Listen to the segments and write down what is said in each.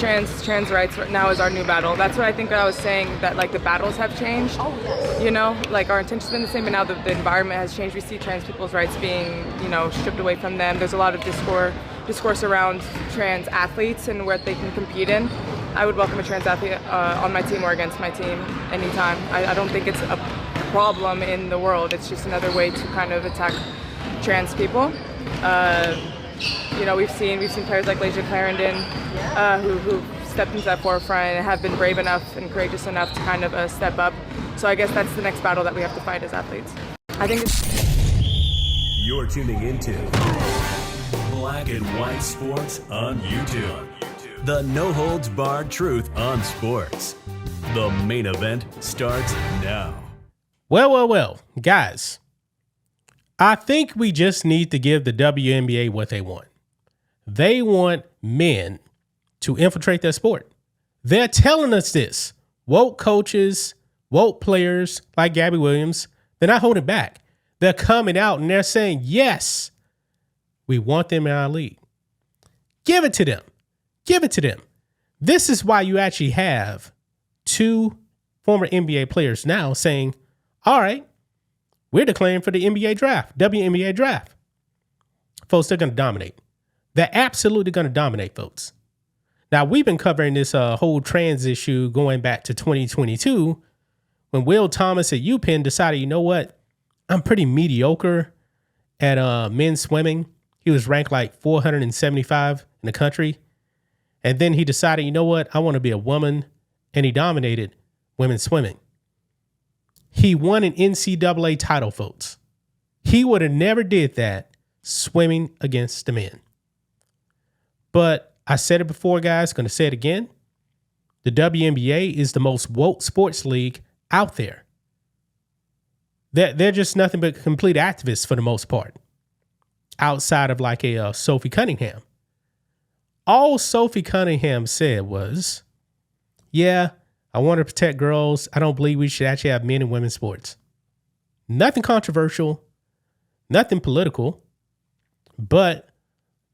is trans rights now is our new battle. That's what I think I was saying, that like the battles have changed. Oh, yes. You know, like our intentions have been the same, but now the environment has changed. We see trans people's rights being, you know, stripped away from them. There's a lot of discourse around trans athletes and where they can compete in. I would welcome a trans athlete on my team or against my team anytime. I don't think it's a problem in the world. It's just another way to kind of attack trans people. You know, we've seen players like Lasia Clarendon who stepped into that forefront and have been brave enough and courageous enough to kind of step up. So I guess that's the next battle that we have to fight as athletes. I think You're tuning into Black and White Sports on YouTube. The no-holds-barred truth on sports. The main event starts now. Well, guys. I think we just need to give the WNBA what they want. They want men to infiltrate their sport. They're telling us this. Woke coaches, woke players like Gabby Williams, they're not holding back. They're coming out and they're saying, yes, we want them in our league. Give it to them. Give it to them. This is why you actually have two former NBA players now saying, all right, we're declaring for the NBA draft, WNBA draft. Folks, they're going to dominate. They're absolutely going to dominate, folks. Now, we've been covering this whole trans issue going back to 2022 when Will Thomas at UPenn decided, you know what? I'm pretty mediocre at men's swimming. He was ranked like 475 in the country. And then he decided, you know what? I want to be a woman. And he dominated women's swimming. He won an NCAA title, folks. He would have never did that swimming against the men. But I said it before, guys, going to say it again. The WNBA is the most woke sports league out there. They're just nothing but complete activists for the most part. Outside of like a Sophie Cunningham. All Sophie Cunningham said was, yeah, I want to protect girls. I don't believe we should actually have men and women's sports. Nothing controversial, nothing political, but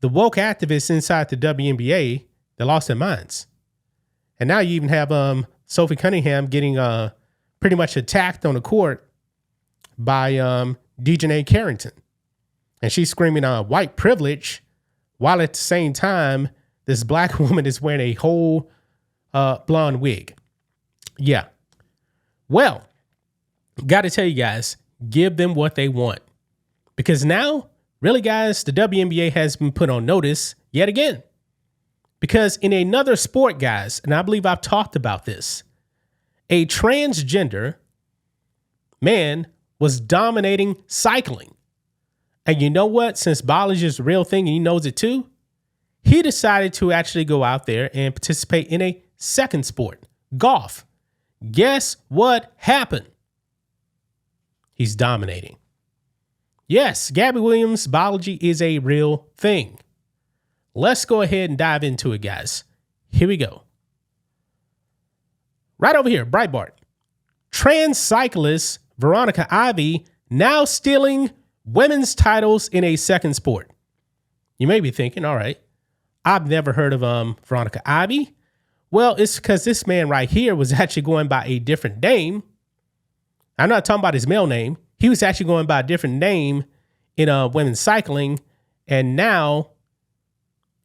the woke activists inside the WNBA, they lost their minds. And now you even have Sophie Cunningham getting pretty much attacked on the court by Dejanay Carrington. And she's screaming white privilege while at the same time, this black woman is wearing a whole blonde wig. Yeah. Well, got to tell you guys, give them what they want. Because now, really, guys, the WNBA has been put on notice yet again. Because in another sport, guys, and I believe I've talked about this, a transgender man was dominating cycling. And you know what? Since biology is a real thing and he knows it too, he decided to actually go out there and participate in a second sport, golf. Guess what happened? He's dominating. Yes, Gabby Williams' biology is a real thing. Let's go ahead and dive into it, guys. Here we go. Right over here, Breitbart. Trans cyclist Veronica Ivy now stealing women's titles in a second sport. You may be thinking, all right, I've never heard of Veronica Ivy. Well, it's because this man right here was actually going by a different name. I'm not talking about his male name. He was actually going by a different name in women's cycling. And now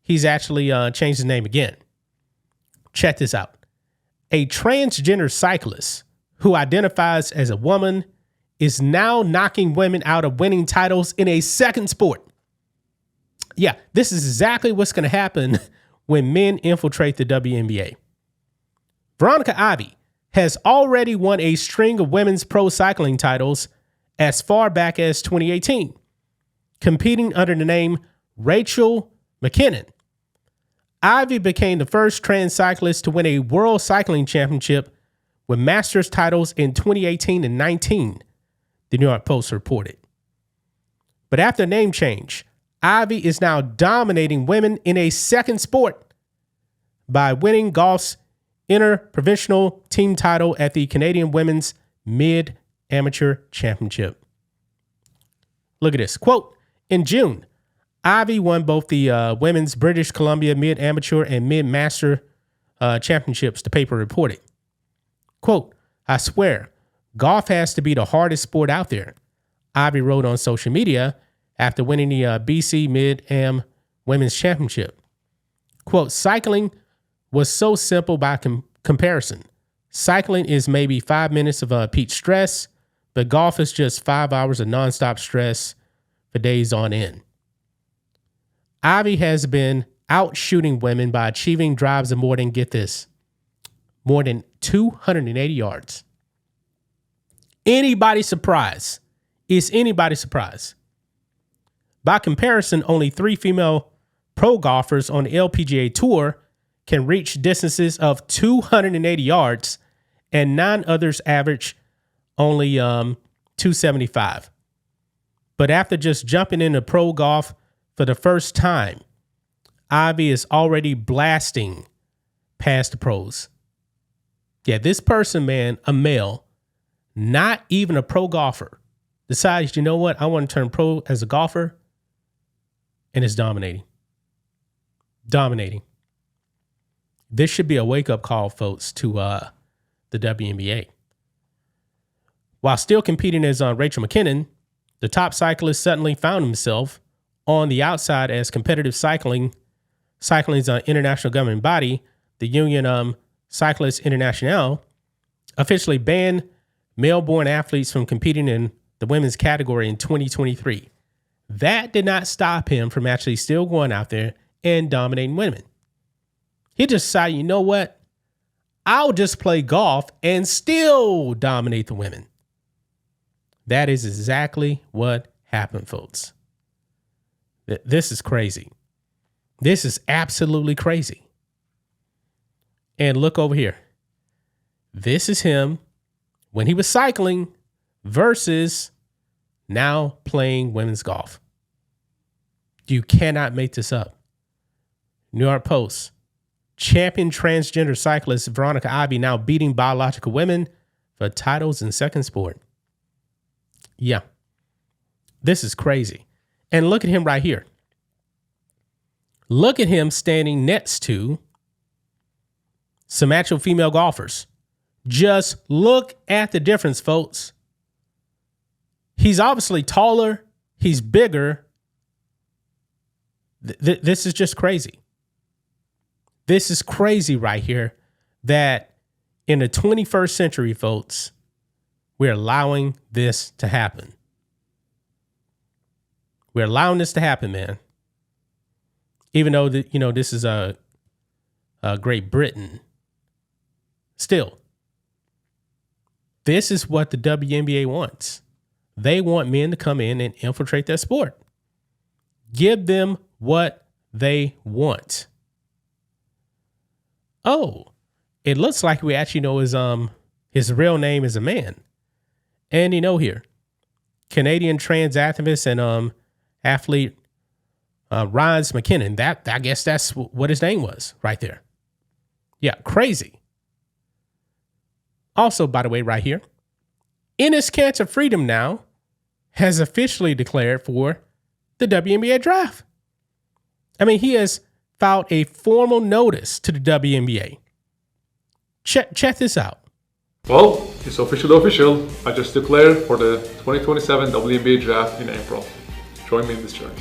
he's actually changed his name again. Check this out. A transgender cyclist who identifies as a woman is now knocking women out of winning titles in a second sport. Yeah, this is exactly what's going to happen when men infiltrate the WNBA. Veronica Ivy has already won a string of women's pro cycling titles as far back as 2018, competing under the name Rachel McKinnon. Ivy became the first trans cyclist to win a world cycling championship with Masters titles in 2018 and 19, the New York Post reported. But after name change, Ivy is now dominating women in a second sport by winning golf's interprovincial team title at the Canadian Women's Mid-Amateur Championship. Look at this. Quote, in June, Ivy won both the women's British Columbia Mid-Amateur and Mid-Master championships, the paper reported. Quote, I swear, golf has to be the hardest sport out there, Ivy wrote on social media after winning the BC Mid-Am Women's Championship. Quote, cycling was so simple by comparison. Cycling is maybe 5 minutes of peak stress, but golf is just 5 hours of nonstop stress for days on end. Ivy has been out shooting women by achieving drives of more than, get this, more than 280 yards. Anybody surprised? Is anybody surprised? By comparison, only 3 female pro golfers on the LPGA Tour can reach distances of 280 yards, and 9 others average only 275. But after just jumping into pro golf for the first time, Ivy is already blasting past the pros. Yeah, this person, man, a male, not even a pro golfer, decides, you know what, I want to turn pro as a golfer, and is dominating. Dominating. This should be a wake-up call, folks, to the WNBA. While still competing as Rachel McKinnon, the top cyclist suddenly found himself on the outside as competitive cycling's international governing body, the Union Cycliste Internationale, officially banned male-born athletes from competing in the women's category in 2023. That did not stop him from actually still going out there and dominating women. He just decided, you know what? I'll just play golf and still dominate the women. That is exactly what happened, folks. This is crazy. This is absolutely crazy. And look over here. This is him when he was cycling versus now playing women's golf. You cannot make this up. New York Post. Champion transgender cyclist Veronica Ivy now beating biological women for titles in second sport. Yeah. This is crazy. And look at him right here. Look at him standing next to some actual female golfers. Just look at the difference, folks. He's obviously taller. He's bigger. This is just crazy. This is crazy right here that in the 21st century, folks, we're allowing this to happen. We're allowing this to happen, man. Even though, this is Great Britain. Still, this is what the WNBA wants. They want men to come in and infiltrate their sport. Give them what they want. Oh, it looks like we actually know his real name is a man. And here, Canadian trans activist and athlete Ryan McKinnon. That, I guess that's what his name was right there. Yeah, crazy. Also, by the way, right here, Enes Kanter Freedom now has officially declared for the WNBA draft. I mean, he has filed a formal notice to the WNBA. Check this out. Well, it's official. I just declared for the 2027 WNBA draft in April. Join me in this journey.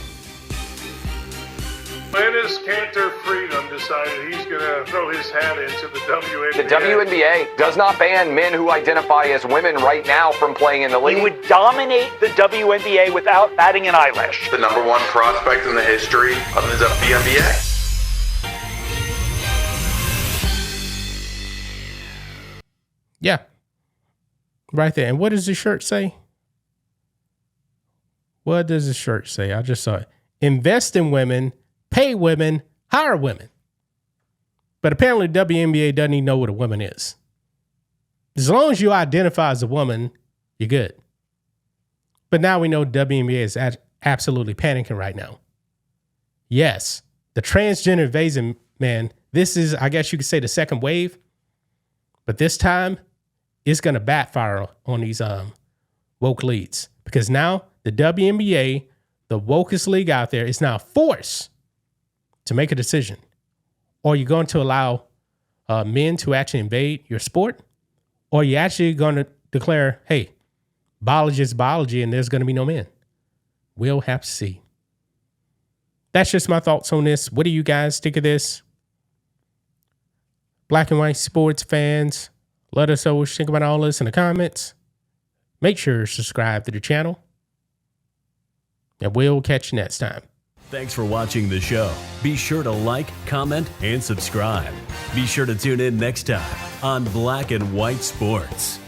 Enes Kanter Freedom decided he's going to throw his hat into the WNBA. The WNBA does not ban men who identify as women right now from playing in the league. He would dominate the WNBA without batting an eyelash. The number 1 prospect in the history of the WNBA. Yeah. Right there. And what does the shirt say? What does the shirt say? I just saw it. Invest in women, pay women, hire women. But apparently WNBA doesn't even know what a woman is. As long as you identify as a woman, you're good. But now we know WNBA is absolutely panicking right now. Yes, the transgender invasion, man, this is, I guess you could say, the second wave. But this time, it's going to backfire on these woke leads. Because now the WNBA, the wokest league out there, is now forced to make a decision. Or you're going to allow men to actually invade your sport? Or are you actually going to declare, hey, biology is biology and there's going to be no men? We'll have to see. That's just my thoughts on this. What do you guys think of this? Black and white sports fans, let us know what you think about all this in the comments. Make sure to subscribe to the channel. And we'll catch you next time. Thanks for watching the show. Be sure to like, comment, and subscribe. Be sure to tune in next time on Black and White Sports.